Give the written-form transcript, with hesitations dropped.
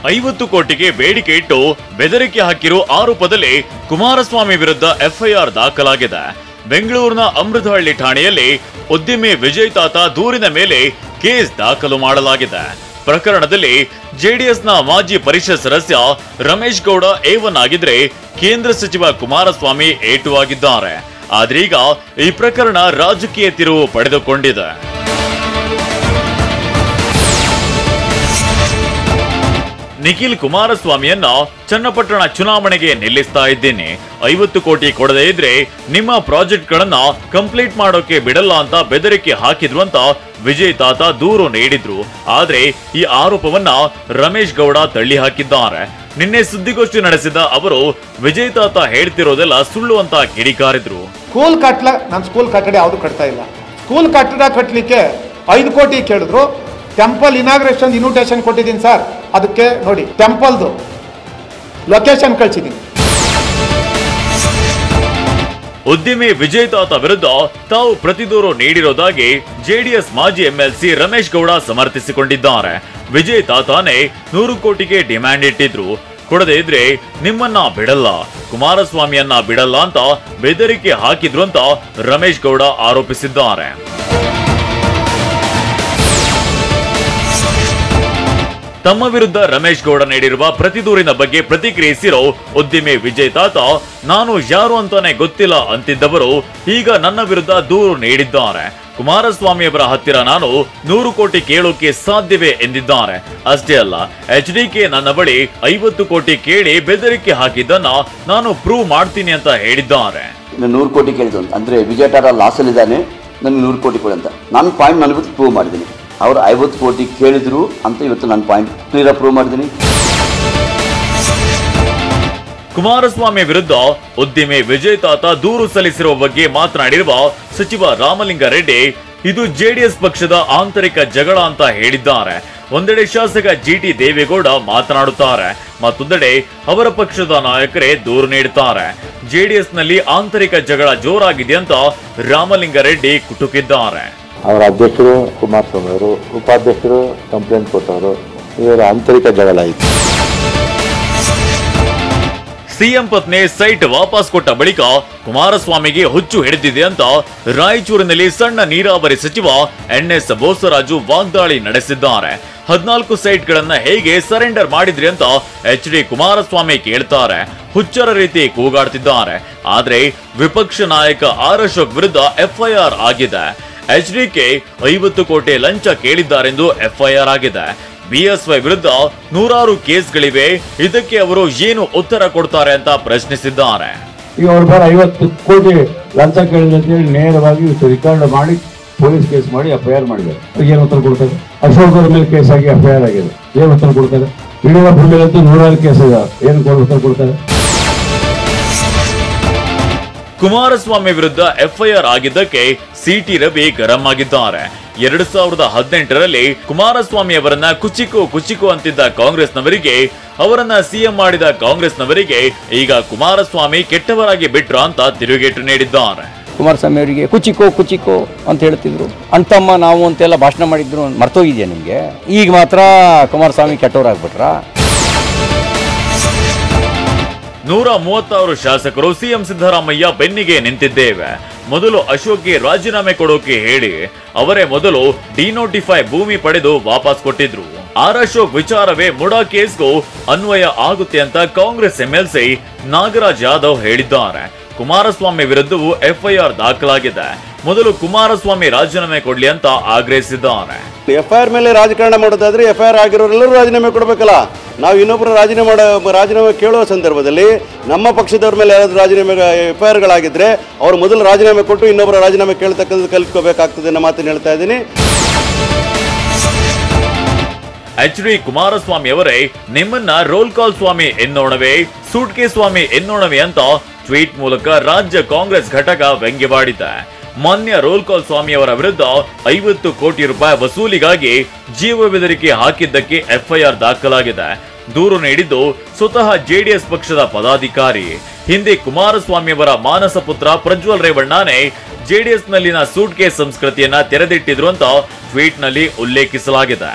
50 ಕೋಟಿಗೆ ಬೇಡಿಕೆ ಇಟ್ಟು ಬೆದರಿಕೆ ಹಾಕಿರೋ ಆರೋಪದಲ್ಲಿ ಕುಮಾರಸ್ವಾಮಿ ವಿರುದ್ಧ ಎಫ್ಐಆರ್ ದಾಖಲಾಗಿದೆ. ಬೆಂಗಳೂರಿನ ಅಮೃತಹಳ್ಳಿ ಠಾಣೆಯಲ್ಲಿ ಉದ್ಯಮಿ ವಿಜಯ್ ತಾತ ದೂರಿನ ಮೇಲೆ ಕೇಸ್ ದಾಖಲು ಮಾಡಲಾಗಿದೆ. ಪ್ರಕರಣದಲ್ಲಿ ಜೆಡಿಎಸ್ನ ಮಾಜಿ ಪರಿಷತ್ ಸದಸ್ಯ ರಮೇಶ್ ಗೌಡ A1 ಆಗಿದ್ರೆ ಕೇಂದ್ರ ಸಚಿವ ಕುಮಾರಸ್ವಾಮಿ A2 ಆಗಿದ್ದಾರೆ. ಆದ್ರೀಗ ಈ ಪ್ರಕರಣ ರಾಜಕೀಯ ತಿರುವು ಪಡೆದುಕೊಂಡಿದೆ. ನಿಖಿಲ್ ಕುಮಾರಸ್ವಾಮಿಯನ್ನ ಚನ್ನಪಟ್ಟಣ ಚುನಾವಣೆಗೆ ನಿಲ್ಲಿಸ್ತಾ ಇದ್ದೀನಿ, 50 ಕೋಟಿ ಕೊಡದೇ ಇದ್ರೆ ನಿಮ್ಮ ಪ್ರಾಜೆಕ್ಟ್ಗಳನ್ನ ಕಂಪ್ಲೀಟ್ ಮಾಡೋಕೆ ಬಿಡಲ್ಲ ಅಂತ ಬೆದರಿಕೆ ಹಾಕಿದ್ರು ಅಂತ ವಿಜಯ್ ತಾತ ದೂರು ನೀಡಿದ್ರು. ಆದ್ರೆ ಈ ಆರೋಪವನ್ನ ರಮೇಶ್ ಗೌಡ ತಳ್ಳಿ ಹಾಕಿದ್ದಾರೆ. ನಿನ್ನೆ ಸುದ್ದಿಗೋಷ್ಠಿ ನಡೆಸಿದ ಅವರು ವಿಜಯ್ ತಾತ ಹೇಳ್ತಿರೋದೆಲ್ಲ ಸುಳ್ಳು ಅಂತ ಕಿಡಿಕಾರಿದ್ರು. ನಾನು ಸ್ಕೂಲ್ ಕಟ್ಟಡ ಯಾವುದು ಕಟ್ತಾ ಇಲ್ಲ. ಸ್ಕೂಲ್ ಕಟ್ಟಡ ಕಟ್ಟಲಿಕ್ಕೆ 5 ಕೋಟಿ ಕೇಳಿದ್ರು. ಟೆಂಪಲ್ ಇನಾಗ್ರೇಷನ್ ಇನ್ವಿಟೇಷನ್ ಕೊಟ್ಟಿದ್ದೀನಿ ಸರ್, ಅದಕ್ಕೆ ನೋಡಿ ಟೆಂಪಲ್ದು ಲೊಕೇಶನ್ ಕಳಿಸಿದ್ದೀನಿ. ಉದ್ಯಮಿ ವಿಜಯ್ ತಾತ ವಿರುದ್ಧ ತಾವು ಪ್ರತಿದೂರು ನೀಡಿರೋದಾಗಿ ಜೆಡಿಎಸ್ ಮಾಜಿ MLC ರಮೇಶ್ ಗೌಡ ಸಮರ್ಥಿಸಿಕೊಂಡಿದ್ದಾರೆ. ವಿಜಯ್ ತಾತಾನೇ 100 ಕೋಟಿಗೆ ಡಿಮ್ಯಾಂಡ್ ಇಟ್ಟಿದ್ರು. ಕೊಡದೇ ಇದ್ರೆ ನಿಮ್ಮನ್ನ ಬಿಡಲ್ಲ, ಕುಮಾರಸ್ವಾಮಿಯನ್ನ ಬಿಡಲ್ಲ ಅಂತ ಬೆದರಿಕೆ ಹಾಕಿದ್ರು ಅಂತ ರಮೇಶ್ ಗೌಡ ಆರೋಪಿಸಿದ್ದಾರೆ. ತಮ್ಮ ವಿರುದ್ಧ ರಮೇಶ್ ಗೌಡ ನೀಡಿರುವ ಪ್ರತಿದೂರಿನ ಬಗ್ಗೆ ಪ್ರತಿಕ್ರಿಯಿಸಿರೋ ಉದ್ಯಮಿ ವಿಜಯ್ ತಾತ, ನಾನು ಯಾರು ಅಂತಾನೆ ಗೊತ್ತಿಲ್ಲ ಅಂತಿದ್ದವರು ಈಗ ನನ್ನ ವಿರುದ್ಧ ದೂರು ನೀಡಿದ್ದಾರೆ. ಕುಮಾರಸ್ವಾಮಿಯವರ ಹತ್ತಿರ ನಾನು 100 ಕೋಟಿ ಕೇಳೋಕೆ ಸಾಧ್ಯವೇ ಎಂದಿದ್ದಾರೆ. ಅಷ್ಟೇ ಅಲ್ಲ, HDK ನನ್ನ ಬಳಿ 50 ಕೋಟಿ ಕೇಳಿ ಬೆದರಿಕೆ ಹಾಕಿದ್ದನ್ನ ನಾನು ಪ್ರೂವ್ ಮಾಡ್ತೀನಿ ಅಂತ ಹೇಳಿದ್ದಾರೆ. 100 ಕೋಟಿ ಕೇಳಿದ್ದು ಅಂದ್ರೆ ವಿಜಯ್ ಟಾಟಾ ಲಾಸ್ ಅಲ್ಲಿ ಇದ್ದಾನೆ, ನನಗೆ 100 ಕೋಟಿ ಕೊಡಿ ಅಂತ ನಾನು ಪಾಯಿಂಟ್ ನಾನು ಪ್ರೂವ್ ಮಾಡಿದ್ದೀನಿ. ಅವರು 50 ಕೋಟಿ ಕೇಳಿದ್ರು ಅಂತ ಇವತ್ತು ನಾನು ಪಾಯಿಂಟ್ ಕ್ಲಿಯರ್ ಪ್ರೂವ್ ಮಾಡಿದ್ದೀನಿ. ಕುಮಾರಸ್ವಾಮಿ ವಿರುದ್ಧ ಉದ್ಯಮಿ ವಿಜಯ್ ತಾತ ದೂರು ಸಲ್ಲಿಸಿರುವ ಬಗ್ಗೆ ಮಾತನಾಡಿರುವ ಸಚಿವ ರಾಮಲಿಂಗಾರೆಡ್ಡಿ, ಇದು ಜೆಡಿಎಸ್ ಪಕ್ಷದ ಆಂತರಿಕ ಜಗಳ ಅಂತ ಹೇಳಿದ್ದಾರೆ. ಒಂದೆಡೆ ಶಾಸಕ GT ದೇವೇಗೌಡ ಮಾತನಾಡುತ್ತಾರೆ, ಮತ್ತೊಂದೆಡೆ ಅವರ ಪಕ್ಷದ ನಾಯಕರೇ ದೂರು ನೀಡುತ್ತಾರೆ. ಜೆಡಿಎಸ್ನಲ್ಲಿ ಆಂತರಿಕ ಜಗಳ ಜೋರಾಗಿದೆ ಅಂತ ರಾಮಲಿಂಗಾರೆಡ್ಡಿ ಕುಟುಕಿದ್ದಾರೆ. ಅವರ ಅಧ್ಯಕ್ಷರು ಕುಮಾರಸ್ವಾಮಿ ಅವರು, ಉಪಾಧ್ಯಕ್ಷರು ಕಂಪ್ಲೇಂಟ್ ಕೊಟ್ಟವರು, ಇವರ ಆಂತರಿಕ ಜಗಳ ಇತ್ತು. ಸಿಎಂ ಪತ್ನಿ ಸೈಟ್ ವಾಪಸ್ ಕೊಟ್ಟ ಬಳಿಕ ಕುಮಾರಸ್ವಾಮಿಗೆ ಹುಚ್ಚು ಹಿಡಿದಿದೆ ಅಂತ ರಾಯಚೂರಿನಲ್ಲಿ ಸಣ್ಣ ನೀರಾವರಿ ಸಚಿವ NS ಬೋಸರಾಜು ವಾಗ್ದಾಳಿ ನಡೆಸಿದ್ದಾರೆ. 14 ಸೈಟ್ಗಳನ್ನ ಹೇಗೆ ಸರೆಂಡರ್ ಮಾಡಿದ್ರಿ ಅಂತ HD ಕುಮಾರಸ್ವಾಮಿ ಕೇಳ್ತಾರೆ. ಹುಚ್ಚರ ರೀತಿ ಕೂಗಾಡ್ತಿದ್ದಾರೆ. ಆದ್ರೆ ವಿಪಕ್ಷ ನಾಯಕ ಆರ್ ಅಶೋಕ್ ವಿರುದ್ಧ FIR ಆಗಿದೆ. HDK 50 ಕೋಟಿ ಲಂಚ ಕೇಳಿದ್ದಾರೆಂದು FIR ಆಗಿದೆ. BSY ವಿರುದ್ಧ 100 ಕೇಸ್ಗಳಿವೆ. ಇದಕ್ಕೆ ಅವರು ಏನು ಉತ್ತರ ಕೊಡ್ತಾರೆ ಅಂತ ಪ್ರಶ್ನಿಸಿದ್ದಾರೆ. ಈಗ ಅವ್ರ ಮೇಲೆ 50 ಕೋಟಿ ಲಂಚ ಕೇಳಿದೆ ಅಂತ ಹೇಳಿ ನೇರವಾಗಿ ರಿಕಾರ್ಡ್ ಮಾಡಿ ಪೊಲೀಸ್ ಕೇಸ್ ಮಾಡಿ FIR ಮಾಡಿದ್ದಾರೆ. ಏನು ಉತ್ತರ ಕೊಡ್ತಾರೆ? ಅಶೋಕ್ ಅವರ ಮೇಲೆ ಕೇಸ್ ಆಗಿ FIR ಆಗಿದೆ, ಏನು ಉತ್ತರ ಕೊಡ್ತಾರೆ? ಯಡಿಯೂರಪ್ಪ ಮೇಲಂತೂ 100 ಕೇಸ್ ಇದೆ, ಏನು ಉತ್ತರ ಕೊಡ್ತಾರೆ? ಕುಮಾರಸ್ವಾಮಿ ವಿರುದ್ಧ FIR ಆಗಿದ್ದಕ್ಕೆ CT ರವಿ ಗರಂ ಆಗಿದ್ದಾರೆ. 2018ರಲ್ಲಿ ಕುಮಾರಸ್ವಾಮಿ ಅವರನ್ನ ಕುಚಿಕು ಅಂತಿದ್ದ ಕಾಂಗ್ರೆಸ್ನವರಿಗೆ, ಅವರನ್ನ CM ಮಾಡಿದ ಕಾಂಗ್ರೆಸ್ನವರಿಗೆ ಈಗ ಕುಮಾರಸ್ವಾಮಿ ಕೆಟ್ಟವರಾಗಿ ಬಿಟ್ರ ಅಂತ ತಿರುಗೇಟು ನೀಡಿದ್ದಾರೆ. ಕುಮಾರಸ್ವಾಮಿ ಅವರಿಗೆ ಕುಚಿಕೋ ಅಂತ ಹೇಳ್ತಿದ್ರು, ಅಂತಮ್ಮ ನಾವು ಅಂತೆಲ್ಲ ಭಾಷಣ ಮಾಡಿದ್ರು. ಮರ್ತೋಗಿದ್ಯಾ ನಿಮ್ಗೆ? ಈಗ ಮಾತ್ರ ಕುಮಾರಸ್ವಾಮಿ ಕೆಟ್ಟವರಾಗ್ಬಿಟ್ರ? 136 ಶಾಸಕರು CM ಸಿದ್ದರಾಮಯ್ಯ ಬೆನ್ನಿಗೆ ನಿಂತಿದ್ದೇವೆ. ಮೊದಲು ಅಶೋಕ್ಗೆ ರಾಜೀನಾಮೆ ಕೊಡೋಕೆ ಹೇಳಿ ಅವರೇ ಮೊದಲು ಡಿನೋಟಿಫೈ ಭೂಮಿ ಪಡೆದು ವಾಪಸ್ ಕೊಟ್ಟಿದ್ರು. ಆರ್ ಅಶೋಕ್ ವಿಚಾರವೇ ಮುಡಾ ಕೇಸ್ಗೂ ಅನ್ವಯ ಆಗುತ್ತೆ ಅಂತ ಕಾಂಗ್ರೆಸ್ MLC ನಾಗರಾಜ್ ಯಾದವ್ ಹೇಳಿದ್ದಾರೆ. ಕುಮಾರಸ್ವಾಮಿ ವಿರುದ್ಧವೂ FIR ದಾಖಲಾಗಿದೆ. ಮೊದಲು ಕುಮಾರಸ್ವಾಮಿ ರಾಜೀನಾಮೆ ಕೊಡ್ಲಿ ಅಂತ ಆಗ್ರಹಿಸಿದ್ದಾರೆ. FIR ಮೇಲೆ ರಾಜಕಾರಣ ಮಾಡೋದಾದ್ರೆ FIR ಆಗಿರೋರೆಲ್ಲರೂ ರಾಜೀನಾಮೆ ಕೊಡಬೇಕಲ್ಲ. ನಾವು ಇನ್ನೊಬ್ಬರು ರಾಜೀನಾಮೆ ಕೇಳುವ ಸಂದರ್ಭದಲ್ಲಿ ನಮ್ಮ ಪಕ್ಷದವ್ರ ಮೇಲೆ ಯಾರಾದ್ರೂ ರಾಜೀನಾಮೆ FIRಗಳಾಗಿದ್ರೆ ಅವರು ಮೊದಲು ರಾಜೀನಾಮೆ ಕೊಟ್ಟು ಇನ್ನೊಬ್ಬರ ರಾಜೀನಾಮೆ ಕೇಳ್ತಕ್ಕಂಥ ಕಲ್ತ್ಕೋಬೇಕಾಗ್ತದೆ ಅನ್ನೋ ಮಾತನ್ನು ಹೇಳ್ತಾ ಇದ್ದೀನಿ. HD ಕುಮಾರಸ್ವಾಮಿ ಅವರೇ, ನಿಮ್ಮನ್ನ ರೋಲ್ ಕಾಲ್ ಸ್ವಾಮಿ ಎನ್ನೋಣವೇ, ಸೂಟ್ಕೆ ಸ್ವಾಮಿ ಎನ್ನೋಣವೇ ಅಂತ ಟ್ವೀಟ್ ಮೂಲಕ ರಾಜ್ಯ ಕಾಂಗ್ರೆಸ್ ಘಟಕ ವ್ಯಂಗ್ಯವಾಡಿದೆ. ಮಾನ್ಯ ರೋಲ್ ಕಾಲ್ ಸ್ವಾಮಿ ಅವರ ವಿರುದ್ಧ 50 ಕೋಟಿ ರೂಪಾಯಿ ವಸೂಲಿಗಾಗಿ ಜೀವ ಬೆದರಿಕೆ ಹಾಕಿದ್ದಕ್ಕೆ FIR ದಾಖಲಾಗಿದೆ. ದೂರು ನೀಡಿದ್ದು ಸ್ವತಃ JDS ಪಕ್ಷದ ಪದಾಧಿಕಾರಿ. ಹಿಂದೆ ಕುಮಾರಸ್ವಾಮಿ ಅವರ ಮಾನಸ ಪುತ್ರ ಪ್ರಜ್ವಲ್ ರೇವಣ್ಣನೇ JDS ನಲ್ಲಿನ ಸೂಟ್ ಕೇಸ್ ಸಂಸ್ಕೃತಿಯನ್ನ ತೆರೆದಿಟ್ಟಿದ್ರು ಅಂತ ಟ್ವೀಟ್ ನಲ್ಲಿ ಉಲ್ಲೇಖಿಸಲಾಗಿದೆ.